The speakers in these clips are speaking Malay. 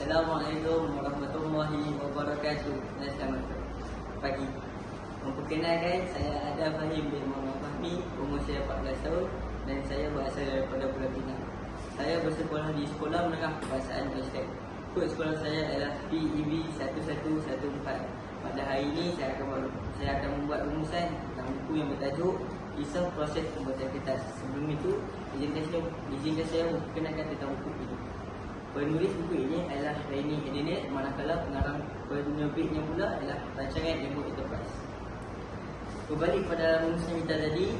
Assalamualaikum warahmatullahi wabarakatuh. Dan selamat pagi. Memperkenalkan, saya Adam Fahim bin Muhammad Fahmi, umur saya 14 tahun dan saya berasal daripada Pulau Pinang. Saya bersekolah di Sekolah Menengah Kebahasaan Hashtag. Kod sekolah saya adalah PEB 1114. Pada hari ini saya akan membuat rumusan tentang buku yang bertajuk Kisah Proses Pembuatan Kertas. Sebelum itu, izinkan saya memperkenalkan tentang buku ini. Penulis buku ini adalah Rainy Edinette, manakala pengarang penerbitnya pula adalah rancangan Lembu Enterprise. Berbalik pada rumusan kita tadi,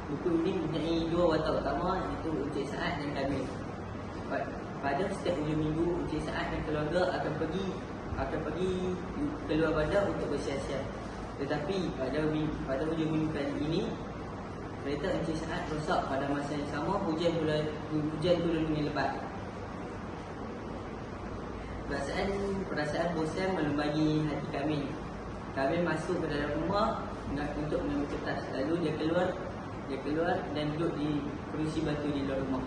buku ini mempunyai dua watak utama, iaitu Encik Saad dan Kamil. Pada setiap hujung minggu, Encik Saad dan keluarga akan pergi keluar bandar untuk bersiar-siar. Tetapi pada hujung minggu kali ini, kereta Encik Saad rosak pada masa yang sama. Hujan turun dengan lebat. Perasaan bosan melumbangi hati Kamil. Kamil masuk ke dalam rumah untuk mengambil kertas. Lalu dia keluar dan duduk di kerusi batu di luar rumah.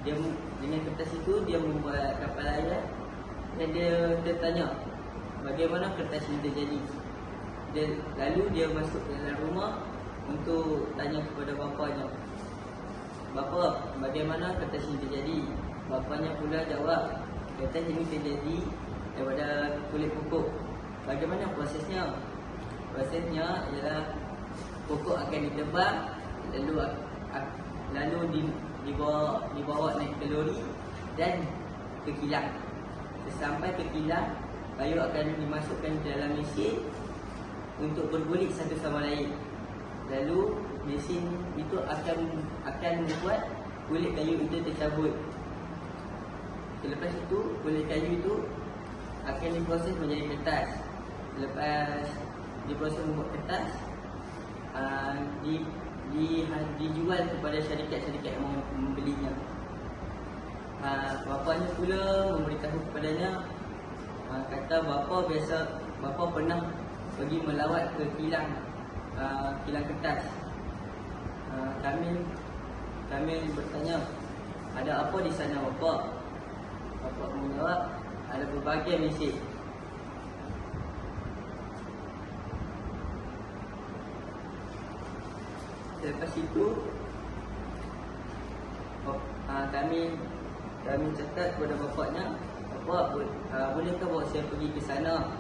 Dengan kertas itu dia membuat kapal layar dan dia tanya bagaimana kertas ini terjadi. Lalu dia masuk ke dalam rumah untuk tanya kepada bapanya, "Bapa, bagaimana kertas ini terjadi?" Bapanya pula jawab, "Kertas ini terjadi daripada kulit pokok." "Bagaimana prosesnya?" "Prosesnya ialah pokok akan ditebang, lalu dibawa naik ke lori dan ke kilang. Sampai ke kilang, kayu akan dimasukkan ke dalam mesin untuk bergulik satu sama lain. Lalu mesin itu akan membuat kulit kayu itu tercabut. Selepas itu, kulit kayu itu akan diproses menjadi kertas. Lepas diproses membuat kertas, dijual kepada syarikat-syarikat yang membelinya. Bapanya pula memberitahu kepadanya, kata bapa pernah pergi melawat ke kilang kertas. Kamil bertanya, "Ada apa di sana, bapa?" Bapa menjawab, "Ada berbagai mesin." Selepas itu, kami cakap kepada bapanya, "Bapa, bolehkah bawa saya pergi ke sana?"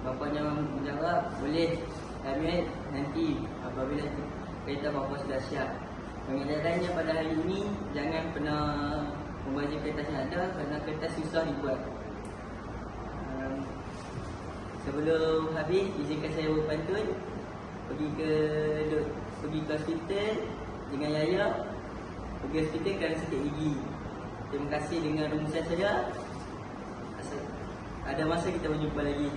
Bapanya menjawab, "Boleh, Kamil, nanti apabila kereta bapa sudah siap. Pengedarannya pada hari ini, jangan pernah membaca kertas yang ada kerana kertas susah dibuat." Sebelum habis, izinkan saya berpantun pergi ke hospital dengan Yaya. Pergi hospital kerana sakit gigi. Terima kasih dengan rumusan saya. Ada masa kita berjumpa lagi.